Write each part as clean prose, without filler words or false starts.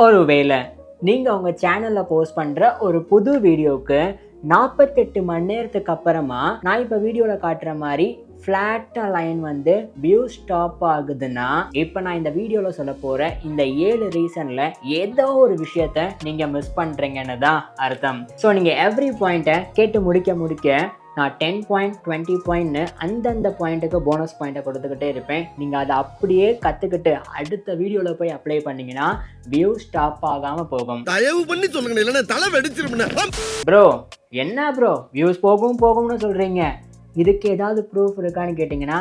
ஒருவேளை நீங்கள் உங்கள் சேனலில் போஸ்ட் பண்ணுற ஒரு புது வீடியோவுக்கு 48 மணி நேரத்துக்கு அப்புறமா நான் இப்போ வீடியோவில் காட்டுற மாதிரி ஃப்ளாட்டாக லைன் வந்து வியூ ஸ்டாப் ஆகுதுன்னா, இப்போ நான் இந்த வீடியோவில் சொல்ல போகிற இந்த 7 ரீசனில் ஏதோ ஒரு விஷயத்த நீங்கள் மிஸ் பண்ணுறீங்கன்னு தான் அர்த்தம். ஸோ நீங்கள் எவ்ரி பாயிண்ட்டை கேட்டு முடிக்க நான் 10 பாயிண்ட் 20 பாயிண்ட்னு அந்தந்த பாயிண்ட்டுக்கு போனஸ் பாயிண்ட்டை கொடுத்துக்கிட்டே இருப்பேன். நீங்கள் அதை அப்படியே கற்றுக்கிட்டு அடுத்த வீடியோவில் போய் அப்ளை பண்ணிங்கன்னா வியூ ஸ்டாப் ஆகாமல் போகும். தயவு பண்ணி சொல்லுங்க, இல்லைன்னா தலை வெடிச்சிருப்பேன். ப்ரோ என்ன ப்ரோ வியூஸ் போகும்னு சொல்கிறீங்க, இதுக்கு ஏதாவது ப்ரூஃப் இருக்கான்னு கேட்டிங்கன்னா,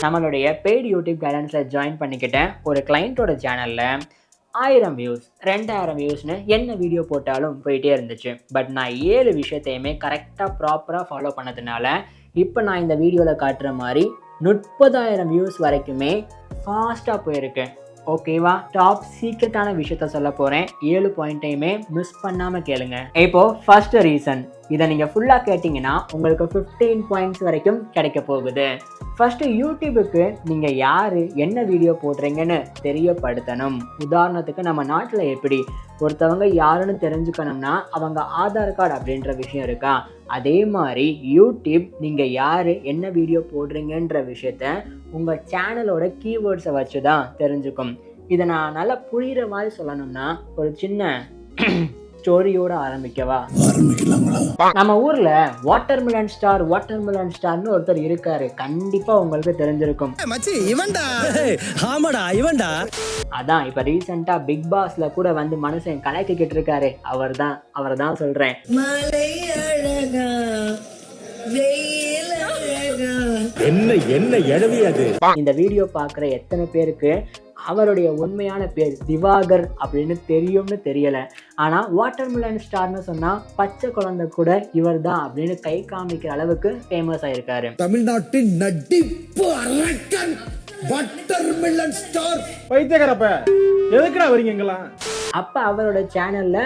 நம்மளுடைய பெய்டு யூடியூப் கைடன்ஸில் ஜாயின் பண்ணிக்கிட்டேன் ஒரு கிளைண்ட்டோட சேனலில் 1000 வியூஸ் 2000 வியூஸ்னு என்ன வீடியோ போட்டாலும் போயிட்டே இருந்துச்சு. பட் நான் 7 விஷயத்தையுமே கரெக்டாக ப்ராப்பராக ஃபாலோ பண்ணதுனால இப்போ நான் இந்த வீடியோவில் காட்டுற மாதிரி 30,000 வியூஸ் வரைக்குமே ஃபாஸ்ட்டாக போயிருக்கேன். ஓகேவா, டாப் சீக்ரெட்டான விஷயத்த சொல்ல போகிறேன். 7 பாயிண்ட்டையுமே மிஸ் பண்ணாமல் கேளுங்க. இப்போது ஃபர்ஸ்ட் ரீசன், இதை நீங்கள் ஃபுல்லாக கேட்டிங்கன்னா உங்களுக்கு 15 பாயிண்ட்ஸ் வரைக்கும் கிடைக்க போகுது. ஃபஸ்ட்டு யூடியூபுக்கு நீங்கள் யார் என்ன வீடியோ போடுறீங்கன்னு தெரியப்படுத்தணும். உதாரணத்துக்கு நம்ம நாட்டில் எப்படி ஒருத்தவங்க யாருன்னு தெரிஞ்சுக்கணும்னா அவங்க ஆதார் கார்டு அப்படின்ற விஷயம் இருக்கா, அதே மாதிரி யூடியூப் நீங்கள் யார் என்ன வீடியோ போடுறீங்கன்ற விஷயத்த உங்கள் சேனலோட கீவேர்ட்ஸை வச்சு தான் தெரிஞ்சுக்கும். இதை நான் நல்லா புரிகிற மாதிரி சொல்லணும்னா ஒரு சின்ன ஸ்டோரியோட ஆரம்பிக்கவா? நம்ம ஊர்ல வாட்டர்மெலன் ஸ்டார்னு ஒருத்தர் இருக்காரு, கண்டிப்பா உங்களுக்கு தெரிஞ்சிருக்கும். அதான் இப்ப ரீசெண்டா பிக் பாஸ்ல கூட வந்து மனுஷன் கலக்கிக்கிட்டு இருக்காரு, அவரை தான் சொல்றேன். இந்த வீடியோ பாக்குற எத்தனை பேருக்கு அவருடைய உண்மையான பேர் திவாகர் அப்படின்னு தெரியும்னு தெரியல. ஆனா வாட்டர்மெலன் ஸ்டார்னு சொன்னா பச்சை குழந்தை கூட இவர் தான் அப்படின்னு கை காமிக்கிற அளவுக்கு ஃபேமஸ் ஆயிருக்காரு. தமிழ்நாட்டின் நடிப்பு அரக்கன் வாட்டர்மெலன் ஸ்டார். பைத்தியக்காரப்ப எதுக்குடா வரீங்களா? அப்ப அவரோட சேனல்ல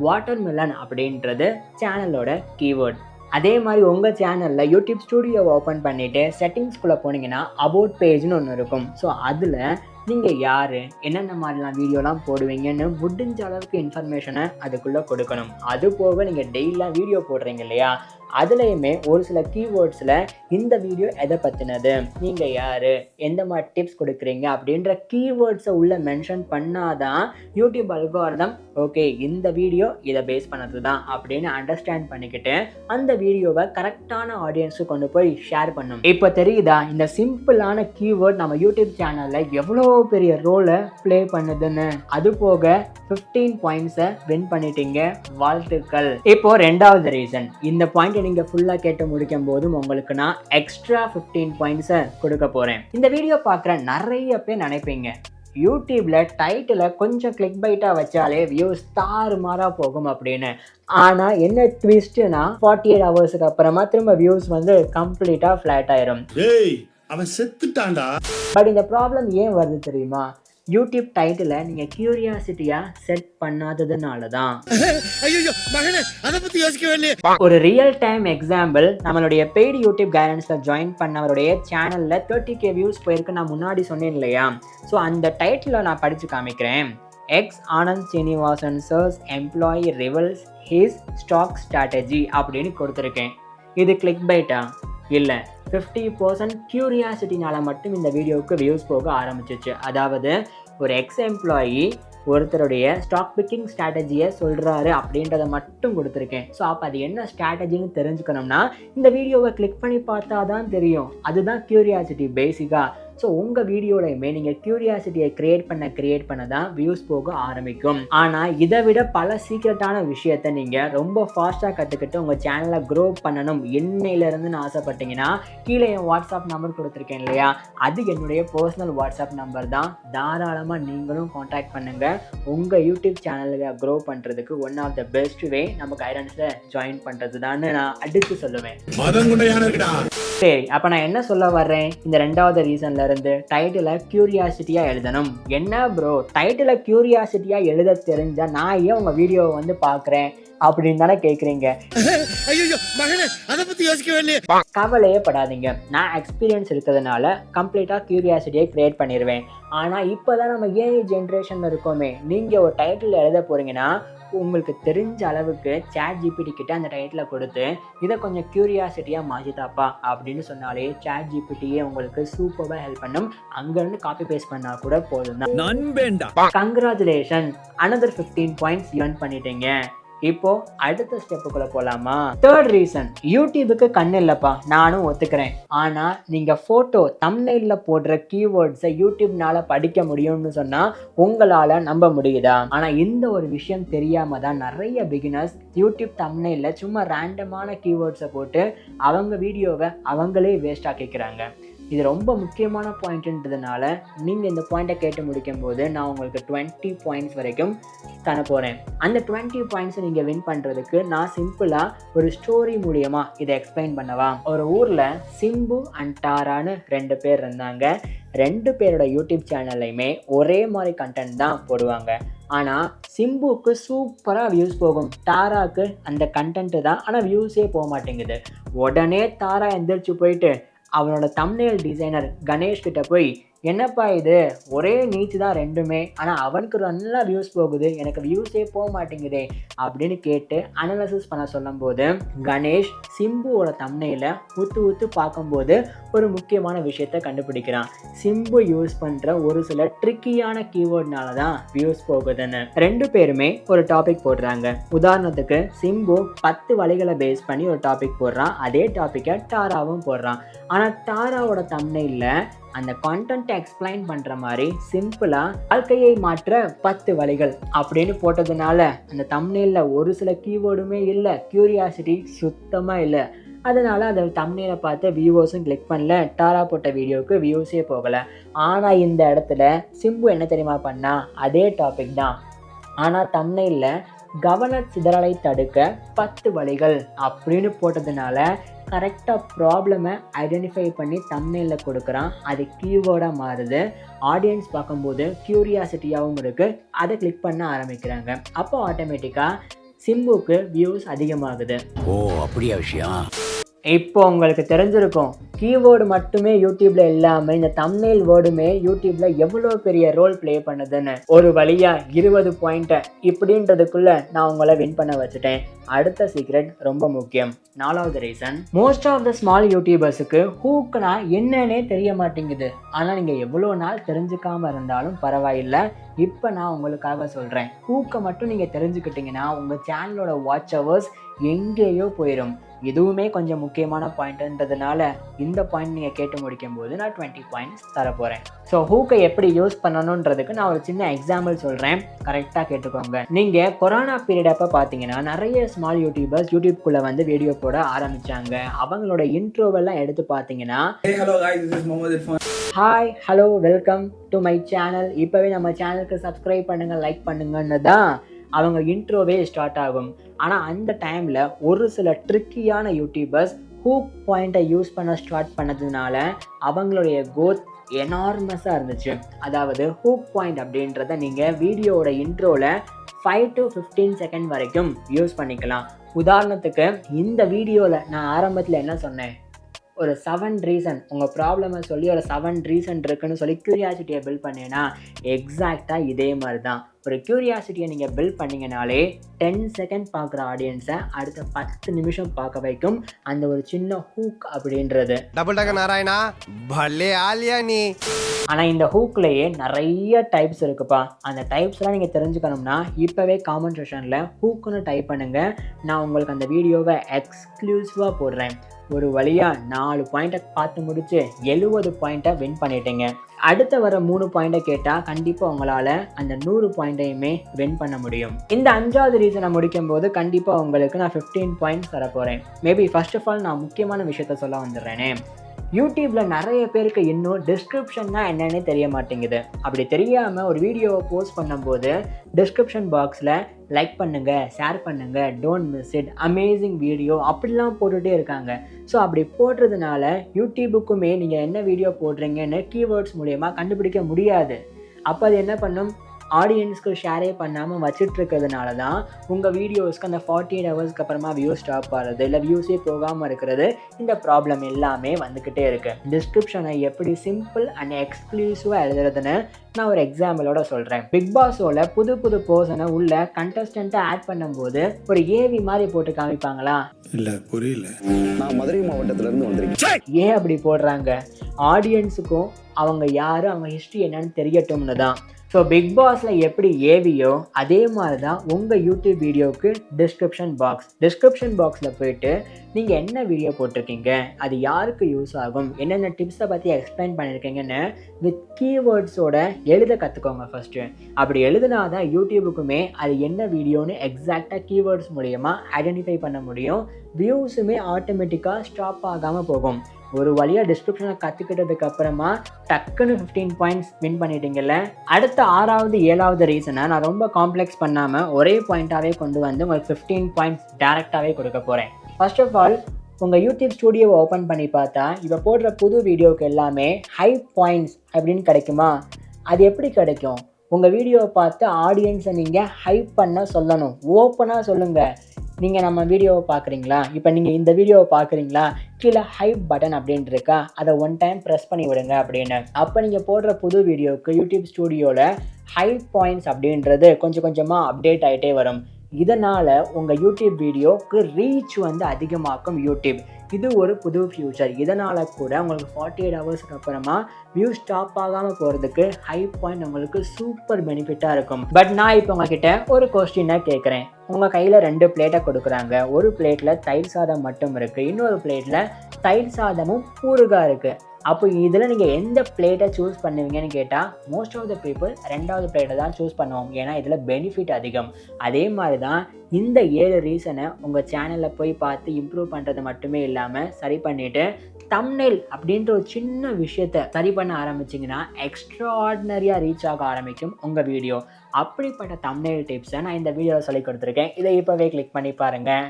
வாட்டர்மெலன் அப்படின்றது சேனலோட கீவேர்ட். அதே மாதிரி உங்கள் சேனலில் யூடியூப் ஸ்டூடியோவை ஓப்பன் பண்ணிவிட்டு செட்டிங்ஸ்குள்ளே போனீங்கன்னா அபவுட் பேஜ்னு ஒன்று இருக்கும். ஸோ அதில் நீங்கள் யார் என்னென்ன மாதிரிலாம் வீடியோலாம் போடுவீங்கன்னு முடிஞ்ச அளவுக்கு இன்ஃபர்மேஷனை அதுக்குள்ளே கொடுக்கணும். அது போக நீங்கள் டெய்லியாக வீடியோ போடுறீங்க இல்லையா, அதுலேயுமே ஒரு சில கீவேர்ட்ஸில் இந்த வீடியோ எதை பற்றினது, நீங்கள் யார், எந்த மாதிரி டிப்ஸ் கொடுக்குறீங்க அப்படின்ற கீவேர்ட்ஸை உள்ளே மென்ஷன் பண்ணாதான் யூடியூப் அல்காரிதம் ஓகே இந்த வீடியோ இதை பேஸ் பண்ணது தான் அப்படின்னு அண்டர்ஸ்டாண்ட் பண்ணிக்கிட்டு அந்த வீடியோவை கரெக்டான ஆடியன்ஸுக்கு கொண்டு போய் ஷேர் பண்ணும். இப்போ தெரியுதா இந்த சிம்பிளான கீவேர்ட் நம்ம யூடியூப் சேனலில் எவ்வளோ பெரிய ரோலை ப்ளே பண்ணுதுன்னு? அது போக 15 பாயிண்ட்ஸை வின் பண்ணிட்டீங்க, வாழ்த்துக்கள். இப்போ ரெண்டாவது ரீசன், இந்த பாயிண்ட் நீங்கள் ஃபுல்லாக கேட்டு முடிக்கும் போதும் உங்களுக்கு நான் எக்ஸ்ட்ரா 15 பாயிண்ட்ஸை கொடுக்க போகிறேன். இந்த வீடியோ பார்க்குற நிறைய பேர் நினைப்பீங்க யூடியூப்ல டைட்டில் கொஞ்சம் கிளிக் பைட்டாக வச்சாலே வியூஸ் தாறுமாறா போகும் அப்படின்னு. ஆனால் என்ன ட்விஸ்ட்னா 48 ஹவர்ஸுக்கு அப்புறமா திரும்ப வியூஸ் வந்து கம்ப்ளீட்டாக ஃப்ளாட் ஆயிரும். அவன் செத்துட்டான்டா. பட் இந்த ப்ராப்ளம் ஏன் வருது தெரியுமா? யூடியூப் டைட்டிலை நீங்கள் கியூரியாசிட்டியாக செட் பண்ணாததுனால தான். ஒரு ரியல் டைம் எக்ஸாம்பிள், நம்மளுடைய பெய்டு யூடியூப் கைடன்ஸில் ஜாயின் பண்ணவருடைய சேனலில் 30K வியூஸ் போயிருக்கு நான் முன்னாடி சொன்னேன் இல்லையா. ஸோ அந்த டைட்டிலை நான் படித்து காமிக்கிறேன். Ex Anand Srinivasan sir's employee reveals his stock strategy அப்படின்னு கொடுத்துருக்கேன். இது கிளிக் பைட்டா? இல்லை, 50% கியூரியாசிட்டினால மட்டும் இந்த வீடியோவுக்கு வியூஸ் போக ஆரம்பிச்சிச்சு. அதாவது ஒரு எக்ஸ் எம்ப்ளாயி ஒருத்தருடைய ஸ்டாக் பிக்கிங் ஸ்ட்ராட்டஜியை சொல்கிறாரு அப்படின்றத மட்டும் கொடுத்துருக்கேன். ஸோ அப்போ அது என்ன ஸ்ட்ராட்டஜின்னு தெரிஞ்சுக்கணும்னா இந்த வீடியோவை கிளிக் பண்ணி பார்த்தா தான் தெரியும். அதுதான் கியூரியாசிட்டி பேசிக்காக. ஸோ உங்கள் வீடியோலையுமே நீங்கள் கியூரியாசிட்டியை கிரியேட் பண்ண தான் வியூஸ் போக ஆரம்பிக்கும். ஆனால் இதை விட பல சீக்ரெட்டான விஷயத்தை நீங்கள் ரொம்ப ஃபாஸ்ட்டாக கற்றுக்கிட்டு உங்கள் சேனலை க்ரோ பண்ணணும் இன்னையிலேருந்துன்னு ஆசைப்பட்டீங்கன்னா கீழே என் வாட்ஸ்அப் நம்பர் கொடுத்துருக்கேன் இல்லையா, அது என்னுடைய பர்சனல் வாட்ஸ்அப் நம்பர் தான். தாராளமாக நீங்களும் காண்டாக்ட் பண்ணுங்கள். உங்கள் யூடியூப் சேனலுக்கு க்ரோ பண்ணுறதுக்கு one of the best way நம்ம கைடன்ஸில் ஜாயின் பண்ணுறது தான் நான் அடித்து சொல்லுவேன். சரி, அப்போ நான் என்ன சொல்ல வர்றேன், இந்த 2வது ரீசன்ல இருந்து டைட்டிலை கியூரியாசிட்டியாக எழுதணும். என்ன ப்ரோ, டைட்டிலை கியூரியாசிட்டியாக எழுத தெரிஞ்சா நான் ஏன் உங்கள் வீடியோவை வந்து பார்க்குறேன் அப்படின்னு தானே கேட்குறீங்க. ஐயோ மகனே, அதை பத்தி யோசிக்கவே இல்லையே. கவலையே படாதீங்க, நான் எக்ஸ்பீரியன்ஸ் இருக்கிறதுனால கம்ப்ளீட்டாக கியூரியாசிட்டியை கிரியேட் பண்ணிடுவேன். ஆனால் இப்போ தான் நம்ம ஏஐ ஜென்ரேஷனில் இருக்கோமே, நீங்கள் ஒரு டைட்டில் எழுத போகிறீங்கன்னா உங்களுக்கு தெரிஞ்ச அளவுக்கு ChatGPT கிட்ட அந்த டைட்டிலை கொடுத்து இதை கொஞ்சம் கியூரியாசிட்டியாக மாற்றிதாப்பா அப்படின்னு சொன்னாலே ChatGPTயே உங்களுக்கு சூப்பராக ஹெல்ப் பண்ணும். அங்கேருந்து காப்பி பேஸ்ட் பண்ணால் கூட போதும் தான். கங்க்ராச்சுலேஷன், another 15 பாயிண்ட்ஸ் earn பண்ணிட்டீங்க. இப்போ அடுத்த ஸ்டெப்புக்குள்ள போலாமா? 3rd ரீசன், யூடியூபுக்கு கண்ணு இல்லப்பா, நானும் ஒத்துக்கிறேன். ஆனா நீங்க போட்டோ தம்ப்நெயில்ல போடுற கீவேர்ட்ஸை யூடியூப்னால படிக்க முடியும்னு சொன்னா உங்களால நம்ப முடியுதா? ஆனா இந்த ஒரு விஷயம் தெரியாம தான் நிறைய பிகினர்ஸ் யூடியூப் தம்ப்நெயில்ல சும்மா ரேண்டமான கீவேர்ட்ஸை போட்டு அவங்க வீடியோவை அவங்களே வேஸ்ட் ஆக்கிக்கிறாங்க. இது ரொம்ப முக்கியமான பாயிண்ட்ன்றதுனால நீங்கள் இந்த பாயிண்ட்டை கேட்டு முடிக்கும் போது நான் உங்களுக்கு 20 பாயிண்ட்ஸ் வரைக்கும் தர போகிறேன். அந்த 20 பாயிண்ட்ஸை நீங்கள் வின் பண்ணுறதுக்கு நான் சிம்பிளாக ஒரு ஸ்டோரி மூலியமாக இதை எக்ஸ்பிளைன் பண்ணவா? ஒரு ஊரில் சிம்பு அண்ட் டாரான்னு 2 பேர் இருந்தாங்க. 2 பேரோட யூடியூப் சேனல்லையுமே ஒரே மாதிரி கண்டென்ட் தான் போடுவாங்க. ஆனால் சிம்புக்கு சூப்பராக வியூஸ் போகும், டாராக்கு அந்த கண்டென்ட்டு தான் ஆனால் வியூஸே போக மாட்டேங்குது. உடனே தாரா எந்திரிச்சு போயிட்டு அவனோட தம்ப்நெயில் டிசைனர் கணேஷ் கிட்ட போய், என்னப்பா இது ஒரே நீச்சு தான் ரெண்டுமே, ஆனால் அவனுக்கு நல்லா வியூஸ் போகுது, எனக்கு வியூஸே போக மாட்டேங்குதே அப்படின்னு கேட்டு அனலைசிஸ் பண்ண சொல்லும்போது கணேஷ் சிம்புவோட தம்ப்நெயிலை ஊத்து பார்க்கும்போது ஒரு முக்கியமான விஷயத்தை கண்டுபிடிக்கிறான். சிம்பு யூஸ் பண்ணுற ஒரு சில ட்ரிக்கியான கீவேர்ட்னால தான் வியூஸ் போகுதுன்னு. 2 பேருமே ஒரு டாபிக் போடுறாங்க. உதாரணத்துக்கு சிம்பு 10 வழிகளை பேஸ் பண்ணி ஒரு டாபிக் போடுறான். அதே டாப்பிக்கை டாராவும் போடுறான். ஆனால் டாராவோட தம்ப்நெயில்ல அந்த கான்டென்ட்டை எக்ஸ்பிளைன் பண்ணுற மாதிரி சிம்பிளாக வாழ்க்கையை மாற்ற 10 வழிகள் அப்படின்னு போட்டதுனால அந்த தம்ப்நெயிலில் ஒரு சில கீவேர்டுமே இல்லை, கியூரியாசிட்டி சுத்தமாக இல்லை. அதனால் அந்த தம்ப்நெயிலை பார்த்து வியூவர்ஸும் கிளிக் பண்ணல, டாரா போட்ட வீடியோவுக்கு வியூஸே போகலை. ஆனால் இந்த இடத்துல சிம்பு என்ன தெரியுமா பண்ணா, அதே டாபிக் தான், ஆனால் தம்ப்நெயிலில் கவன சிதறலை தடுக்க 10 வழிகள் அப்படின்னு போட்டதுனால கரெக்டாக ப்ராப்ளமை ஐடென்டிஃபை பண்ணி தம்ப்நெயிலில் கொடுக்குறான். அது கீவேர்டாக மாறுது. ஆடியன்ஸ் பார்க்கும்போது க்யூரியாசிட்டியாகவும் இருக்குது, அதை கிளிக் பண்ண ஆரம்பிக்கிறாங்க. அப்போ ஆட்டோமேட்டிக்காக சிம்புக்கு வியூஸ் அதிகமாகுது. ஓ அப்படியா விஷயம்? இப்போ உங்களுக்கு தெரிஞ்சிருக்கும் கீவேர்டு மட்டுமே யூடியூப்ல இல்லாமல் இந்த தம்ப்நெயில் வேர்டுமே யூடியூப்ல எவ்வளோ பெரிய ரோல் ப்ளே பண்ணுதுன்னு. ஒரு வழியா 20 பாயிண்ட்டை இப்படின்றதுக்குள்ள நான் உங்களை வின் பண்ண வச்சுட்டேன். அடுத்த சீக்ரெட் ரொம்ப முக்கியம். 4வது reason, most of the small யூடியூபர்ஸுக்கு ஹூக்னா என்னன்னே தெரிய மாட்டேங்குது. ஆனால் நீங்கள் எவ்வளோ நாள் தெரிஞ்சுக்காம இருந்தாலும் பரவாயில்லை, இப்போ நான் உங்களுக்காக சொல்கிறேன். ஹூக்கை மட்டும் நீங்கள் தெரிஞ்சுக்கிட்டீங்கன்னா உங்கள் சேனலோட வாட்ச் ஹவர்ஸ் எங்கேயோ போயிடும். இதுவுமே கொஞ்சம் முக்கியமான பாயிண்ட்ன்றதுனால இந்த பாயிண்ட் நீங்கள் கேட்டு முடிக்கும் போது நான் 20 பாயிண்ட்ஸ் தரப்போகிறேன். ஸோ ஹூக்கை எப்படி யூஸ் பண்ணணுன்றதுக்கு நான் ஒரு சின்ன எக்ஸாம்பிள் சொல்கிறேன், கரெக்டாக கேட்டுக்கோங்க. நீங்கள் கொரோனா பீரியட் அப்போ பார்த்தீங்கன்னா நிறைய ஸ்மால் யூடியூபர்ஸ் யூடியூப்குள்ளே வந்து வீடியோ போட ஆரம்பித்தாங்க. அவங்களோட இன்ட்ரோவெல்லாம் எடுத்து பார்த்தீங்கன்னா, hi hello welcome to my channel, இப்போவே நம்ம சேனலுக்கு சப்ஸ்கிரைப் பண்ணுங்கள், லைக் பண்ணுங்கன்னு தான் அவங்க இன்ட்ரோவே ஸ்டார்ட் ஆகும். ஆனால் அந்த டைமில் ஒரு சில ட்ரிக்கியான யூடியூபர்ஸ் ஹூக் பாயிண்ட்டை யூஸ் பண்ண ஸ்டார்ட் பண்ணதுனால அவங்களுடைய கோத் எனார்மஸாக இருந்துச்சு. அதாவது ஹூக் பாயிண்ட் அப்படின்றத நீங்கள் வீடியோவோட இன்ட்ரோவில் 5 to 15 செகண்ட் வரைக்கும் யூஸ் பண்ணிக்கலாம். உதாரணத்துக்கு இந்த வீடியோவில் நான் ஆரம்பத்தில் என்ன சொன்னேன், ஒரு 7 ரீசன் உங்கள் ப்ராப்ளமை சொல்லி ஒரு 7 ரீசன் இருக்குன்னு சொல்லி க்யூரியாசிட்டியை பில்ட் பண்ணேன்னா எக்ஸாக்டாக இதே மாதிரி தான். ஒரு க்யூரியாசிட்டியை நீங்கள் பில்ட் பண்ணிங்கனாலே 10 செகண்ட் பார்க்குற ஆடியன்ஸை அடுத்த 10 நிமிஷம் பார்க்க வைக்கும் அந்த ஒரு சின்ன ஹூக் அப்படின்றது. டபுள் டக்க நாராயணா பல்லே ஆலியா நீ. ஆனால் இந்த ஹூக்லேயே நிறைய டைப்ஸ் இருக்குப்பா. அந்த டைப்ஸ்லாம் நீங்கள் தெரிஞ்சுக்கணும்னா இப்போவே காமெண்ட் செக்ஷனில் ஹூக்குன்னு டைப் பண்ணுங்கள். நான் உங்களுக்கு அந்த வீடியோவை எக்ஸ்க்ளூசிவாக போடுறேன். ஒரு வழியாக 4 பாயிண்ட்டை பார்த்து முடிச்சு 70 பாயிண்ட்டை வின் பண்ணிட்டீங்க. அடுத்த வர 3 பாயிண்ட்டை கேட்டால் கண்டிப்பாக உங்களால் அந்த 100 பாயிண்ட்டையுமே வின் பண்ண முடியும். இந்த 5வது ரீசனை முடிக்கும் போது கண்டிப்பாக உங்களுக்கு நான் 15 பாயிண்ட்ஸ் தர போகிறேன். மேபி ஃபர்ஸ்ட் ஆஃப் ஆல் நான் முக்கியமான விஷயத்த சொல்ல வந்துடுறேனே. யூடியூப்பில் நிறைய பேருக்கு இன்னும் டிஸ்கிரிப்ஷன்னா என்னன்னே தெரிய மாட்டேங்குது. அப்படி தெரியாமல் ஒரு வீடியோவை போஸ்ட் பண்ணும்போது டிஸ்கிரிப்ஷன் பாக்ஸில் லைக் பண்ணுங்கள், ஷேர் பண்ணுங்கள், don't miss it, amazing video அப்படிலாம் போட்டுகிட்டே இருக்காங்க. ஸோ அப்படி போடுறதுனால யூடியூபுக்குமே நீங்கள் என்ன வீடியோ போடுறீங்கன்னு கீவேர்ட்ஸ் மூலயமா கண்டுபிடிக்க முடியாது. அப்போ அது என்ன பண்ணும், ஆடியன்ஸ்க்கு ஷேரே பண்ணாமல் வச்சுட்ருக்கிறதுனால தான் உங்கள் வீடியோஸ்க்கு அந்த 48 ஹவர்ஸ்க்கு அப்புறமா வியூஸ் ஸ்டாப் ஆகிறது, இல்லை வியூஸே போகாமல் இருக்கிறது, இந்த ப்ராப்ளம் எல்லாமே வந்துக்கிட்டே இருக்குது. டிஸ்கிரிப்ஷனை எப்படி சிம்பிள் அண்ட் எக்ஸ்க்ளூசிவாக எழுதுறதுன்னு நான் ஒரு எக்ஸாம்பிளோட சொல்கிறேன். பிக் பாஸோட புது பர்சனை உள்ள கண்டஸ்டண்ட்டை ஆட் பண்ணும்போது ஒரு ஏவி மாதிரி போட்டு காமிப்பாங்களா? இல்லை, புரியல. நான் மதுரை மாவட்டத்திலேருந்து வந்திருக்கேன். ஏன் அப்படி போடுறாங்க? ஆடியன்ஸுக்கும் அவங்க யார், அவங்க ஹிஸ்ட்ரி என்னன்னு தெரியட்டும்னு தான். ஸோ பிக் பாஸில் எப்படி ஏவியோ அதே மாதிரி தான் உங்கள் யூடியூப் வீடியோவுக்கு டிஸ்கிரிப்ஷன் பாக்ஸில் போயிட்டு நீங்கள் என்ன வீடியோ போட்டிருக்கீங்க, அது யாருக்கு யூஸ் ஆகும், என்னென்ன டிப்ஸை பற்றி எக்ஸ்பிளைன் பண்ணியிருக்கீங்கன்னு வித் கீவேர்ட்ஸோட எழுத கற்றுக்கோங்க ஃபஸ்ட்டு. அப்படி எழுதுனா தான் யூடியூபுக்குமே அது என்ன வீடியோன்னு எக்ஸாக்டாக கீவேர்ட்ஸ் மூலயமா ஐடென்டிஃபை பண்ண முடியும். வியூஸுமே ஆட்டோமேட்டிக்காக ஸ்டாப் ஆகாமல் போகும். ஒரு வழியாக டிஸ்கிரிப்ஷனை கற்றுக்கிட்டதுக்கு அப்புறமா டக்குன்னு 15 பாயிண்ட்ஸ் வின் பண்ணிட்டீங்கல்ல. அடுத்த 6வது 7வது ரீசனை நான் ரொம்ப காம்ப்ளெக்ஸ் பண்ணாமல் ஒரே பாயிண்ட்டாகவே கொண்டு வந்து உங்களுக்கு 15 பாயிண்ட்ஸ் டேரெக்டாகவே கொடுக்க போகிறேன். ஃபர்ஸ்ட் ஆஃப் ஆல், உங்கள் யூடியூப் ஸ்டூடியோவை ஓப்பன் பண்ணி பார்த்தா இப்போ போடுற புது வீடியோவுக்கு எல்லாமே ஹை பாயிண்ட்ஸ் அப்படின்னு கிடைக்குமா? அது எப்படி கிடைக்கும்? உங்கள் வீடியோவை பார்த்து ஆடியன்ஸை நீங்கள் ஹைப் பண்ண சொல்லணும். ஓப்பனாக சொல்லுங்கள், நீங்கள் நம்ம வீடியோவை பார்க்குறீங்களா, இப்போ நீங்கள் இந்த வீடியோவை பார்க்குறீங்களா, கீழே ஹைப் பட்டன் அப்படின்ட்டு இருக்கா, அதை ஒன் டைம் ப்ரெஸ் பண்ணி விடுங்க அப்படின்னு. அப்போ நீங்கள் போடுற புது வீடியோவுக்கு யூடியூப் ஸ்டூடியோவில் ஹை பாயிண்ட்ஸ் அப்படின்றது கொஞ்சம் கொஞ்சமாக அப்டேட் ஆகிட்டே வரும். இதனால் உங்கள் யூடியூப் வீடியோவுக்கு ரீச் வந்து அதிகமாக்கும் யூடியூப். இது ஒரு புது ஃபியூச்சர். இதனால் கூட உங்களுக்கு 48 ஹவர்ஸ்க்கு அப்புறமா வியூ ஸ்டாப் ஆகாமல் போகிறதுக்கு ஹை பாயிண்ட் உங்களுக்கு சூப்பர் பெனிஃபிட்டாக இருக்கும். பட் நான் இப்போ உங்ககிட்ட ஒரு கொஸ்டினை கேட்குறேன். உங்கள் கையில் 2 பிளேட்டை கொடுக்குறாங்க. ஒரு பிளேட்டில் தயிர் சாதம் மட்டும் இருக்குது, இன்னொரு பிளேட்டில் தயிர் சாதமும் ஊறுகாய் இருக்குது. அப்போ இதில் நீங்கள் எந்த பிளேட்டை சூஸ் பண்ணுவீங்கன்னு கேட்டால் மோஸ்ட் ஆஃப் த பீப்புள் 2வது பிளேட்டை தான் சூஸ் பண்ணுவோம். ஏன்னா இதில் பெனிஃபிட் அதிகம். அதே மாதிரி தான் இந்த 7 ரீசனை உங்கள் சேனலில் போய் பார்த்து இம்ப்ரூவ் பண்ணுறது மட்டுமே இல்லாமல் சரி பண்ணிவிட்டு தம்ப்நெயில் அப்படின்ற ஒரு சின்ன விஷயத்தை சரி பண்ண ஆரம்பிச்சிங்கன்னா எக்ஸ்ட்ராஆர்டினரியாக ரீச் ஆக ஆரம்பிக்கும் உங்கள் வீடியோ. அப்படிப்பட்ட தம்ப்நெயில் டிப்ஸை நான் இந்த வீடியோவில் சொல்லி கொடுத்துருக்கேன். இதை இப்போவே கிளிக் பண்ணி பாருங்கள்.